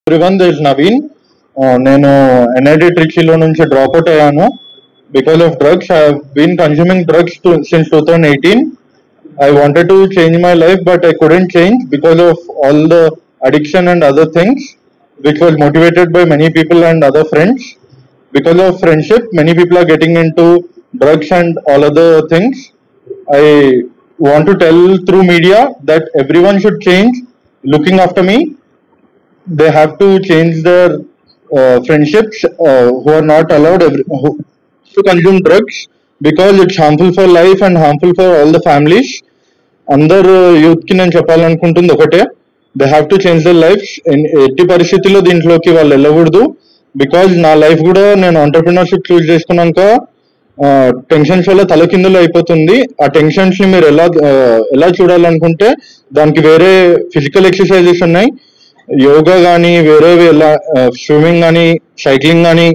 Everyone, this is Naveen. నేను NIT Trichyలో నుంచి డ్రాప్ అవుట్ అయ్యాను because of drugs. I have been consuming drugs since 2018. I wanted to change my life, but I couldn't change because of all the addiction and other things, which was motivated by many people and other friends. Because of friendship, many people are getting into drugs and all other things. I want to tell through media that everyone should change. Looking after me, they have to change their friendships who are not allowed to consume drugs because it's harmful for life and harmful for all the families. అందరు youth కి నేను చెప్పాలనుకుంటుంది ఒకటే, they have to change their life. ఎట్టి పరిస్థితుల్లో దీంట్లోకి వాళ్ళు వెళ్ళకూడదు. Because నా లైఫ్ కూడా నేను ఎంటర్‌ప్రెన్యూర్‌షిప్ చూస్ చేసుకున్నాక టెన్షన్స్ వల్ల తలకిందులు అయిపోతుంది. ఆ టెన్షన్స్ ని మీరు ఎలా చూడాలనుకుంటే దానికి వేరే ఫిజికల్ ఎక్సర్సైజెస్ ఉన్నాయి, యోగా కానీ వేరేవి ఎలా స్విమ్మింగ్ కానీ సైక్లింగ్ కానీ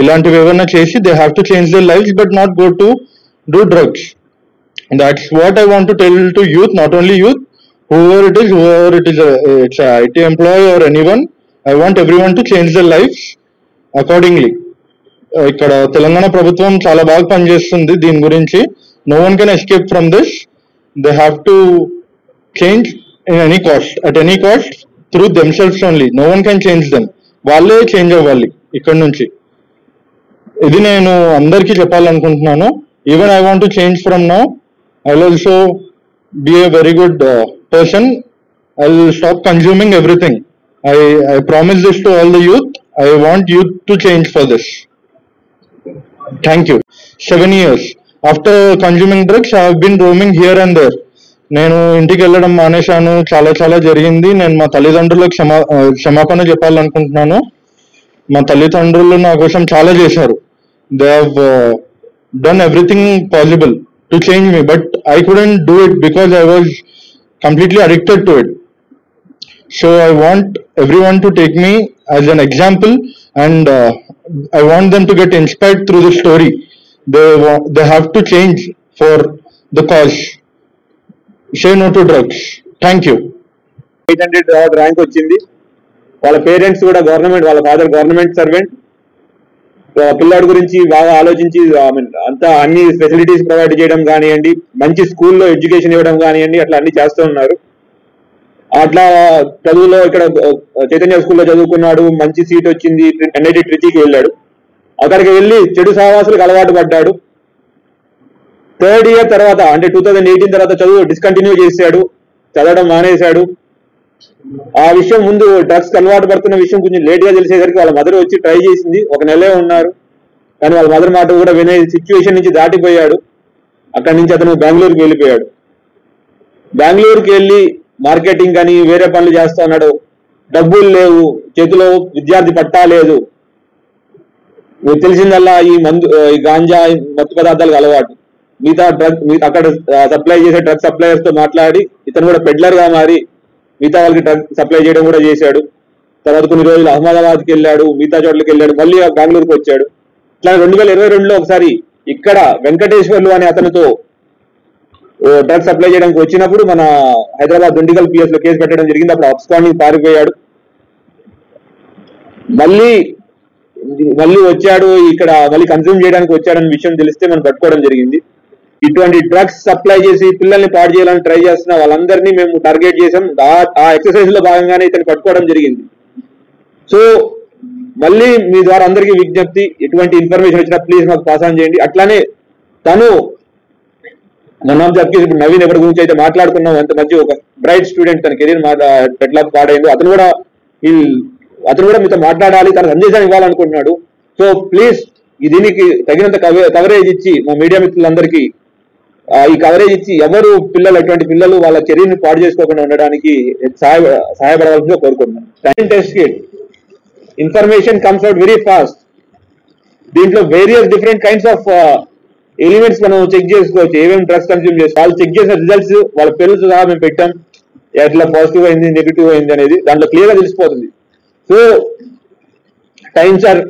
ఇలాంటివి ఏమైనా చేసి they have to change their life but not go to do drugs. That's what I want to tell to youth, not only youth, whoever it is, it's a IT employee or anyone. I want everyone to change their lives accordingly. ఇక్కడ తెలంగాణ ప్రభుత్వం చాలా బాగా పనిచేస్తుంది దీని గురించి. No one can escape from this. They have to change in any cost, at any cost, through themselves only. No one can change them. వాళ్ళే change అవ్వాలి ఇక్కడ నుంచి. ఇది నేను అందరికీ చెప్పాలనుకుంటున్నాను. Even I want to change from now. I'll also be a very good person. I'll stop consuming everything. I promise this to all the youth. I want youth to change for this. Thank you. 7 years. After consuming drugs, I have been roaming here and there. నేను ఇంటికి వెళ్ళడం మానేశాను. చాలా జరిగింది. నేను మా తల్లిదండ్రులకు క్షమాపణ చెప్పాలనుకుంటున్నాను. మా తల్లిదండ్రులు నా కోసం చాలా చేశారు. They have done everything possible to change me, but I couldn't do it because I was completely addicted to it. So I want everyone to take me as an example, and I want them to get inspired through the story. They have to change for the cause. Say no to drugs. Thank you. 800 rank వచ్చింది. వాళ్ళ parents కూడా government, వాళ్ళ father government servant. పిల్లాడి గురించి బాగా ఆలోచించి అంతా అన్ని ఫెసిలిటీస్ ప్రొవైడ్ చేయడం కానివ్వండి, మంచి స్కూల్లో ఎడ్యుకేషన్ ఇవ్వడం కానివ్వండి, అట్లా అన్ని చేస్తూ ఉన్నారు. అట్లా చదువులో ఇక్కడ చైతన్య స్కూల్లో చదువుకున్నాడు, మంచి సీట్ వచ్చింది. NIT ట్రిచీకి వెళ్ళాడు. అక్కడికి వెళ్ళి చెడు సహవాసులకు అలవాటు పడ్డాడు. 3rd ఇయర్ తర్వాత అంటే 2018 తర్వాత చదువు డిస్కంటిన్యూ చేశాడు, చదవడం మానేశాడు. ఆ విషయం ముందు డ్రగ్స్ అలవాటు పడుతున్న విషయం కొంచెం లేట్ గా తెలిసేసరికి వాళ్ళ మదర్ వచ్చి ట్రై చేసింది. 1 నెలే ఉన్నారు, కానీ వాళ్ళ మదర్ మాట కూడా వినే సిచ్యువేషన్ నుంచి దాటిపోయాడు. అక్కడి నుంచి అతను బెంగళూరుకి వెళ్ళిపోయాడు. బెంగళూరుకి వెళ్ళి మార్కెటింగ్ అని వేరే పనులు చేస్తా ఉన్నాడు. డబ్బులు లేవు, చేతిలో విద్యార్థి పట్టా లేదు. మీకు తెలిసిందల్లా ఈ గాంజా మత్తు పదార్థాలకు అలవాటు. మిగతా అక్కడ సప్లై చేసే డ్రగ్ సప్లయర్స్ తో మాట్లాడి ఇతను కూడా పెడ్లర్ గా మారి మిగతా వాళ్ళకి డ్రగ్ సప్లై చేయడం కూడా చేశాడు. తర్వాత కొన్ని రోజులు అహ్మదాబాద్కి వెళ్ళాడు, మిగతా చోట్లకి వెళ్ళాడు, మళ్ళీ బెంగళూరుకి వచ్చాడు. ఇట్లా 2022లో ఒకసారి ఇక్కడ వెంకటేశ్వర్లు అనే అతనితో డ్రగ్ సప్లై చేయడానికి వచ్చినప్పుడు మన హైదరాబాద్ దుండిగల్ PS లో కేసు పెట్టడం జరిగింది. అప్పుడు అబ్స్కాండింగ్ పారిపోయాడు. మళ్ళీ వచ్చాడు, ఇక్కడ మళ్ళీ కన్స్యూమ్ చేయడానికి వచ్చాడనే విషయం తెలిస్తే మనం పట్టుకోవడం జరిగింది. ఇటువంటి డ్రగ్స్ సప్లై చేసి పిల్లల్ని పాడు చేయాలని ట్రై చేస్తున్న వాళ్ళందరినీ మేము టార్గెట్ చేసాం. ఆ ఎక్సర్సైజ్ లో భాగంగానే ఇతను పట్టుకోవడం జరిగింది. సో మళ్ళీ మీ ద్వారా అందరికీ విజ్ఞప్తి, ఎటువంటి ఇన్ఫర్మేషన్ వచ్చినా ప్లీజ్ మాకు పాస్ ఆన్ చేయండి. అట్లానే తను ఇప్పుడు నవీన్ ఎవరి గురించి అయితే మాట్లాడుకున్నాం, అంత మంచి ఒక బ్రైట్ స్టూడెంట్, తన కెరీర్ ఎట్లా పాడైందో అతను కూడా మీతో మాట్లాడాలి, తన సందేశాన్ని ఇవ్వాలనుకుంటున్నాడు. సో ప్లీజ్ దీనికి తగినంత కవరేజ్ ఇచ్చి మా మీడియా మిత్రులందరికీ ఈ కవరేజ్ ఇచ్చి ఎవరు ఎటువంటి పిల్లలు వాళ్ళ కెరీర్ ని పాడు చేసుకోకుండా ఉండడానికి సహాయపడవలసిందిగా కోరుకుంటున్నాను. Test kit information comes out very fast. దీంట్లో various different kinds of elements మనం చెక్ చేసుకోవచ్చు. ఏమేమి డ్రగ్స్ కన్స్యూమ్ చేస్తాం వాళ్ళు చెక్ చేసిన రిజల్ట్స్ వాళ్ళ పేర్లు సహా మేము పెట్టాం. ఎట్లా పాజిటివ్ అయింది, నెగిటివ్ అయింది అనేది దాంట్లో క్లియర్ గా తెలిసిపోతుంది. సో టైమ్స్ ఆర్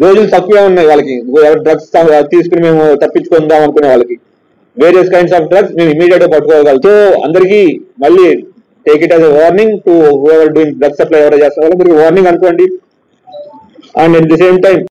రోజులు తక్కువే ఉన్నాయి వాళ్ళకి. డ్రగ్స్ తీసుకుని మేము తప్పించుకుందాం అనుకునే వాళ్ళకి వేరియస్ కైండ్స్ ఆఫ్ డ్రగ్స్ మేము ఇమీడియట్ గా పట్టుకోగలం. సో అందరికీ మళ్ళీ take it as a warning to whoever doing drug supply ఎవరైతే చేస్తారో మీరు వార్నింగ్ అనుకోండి. And at the same time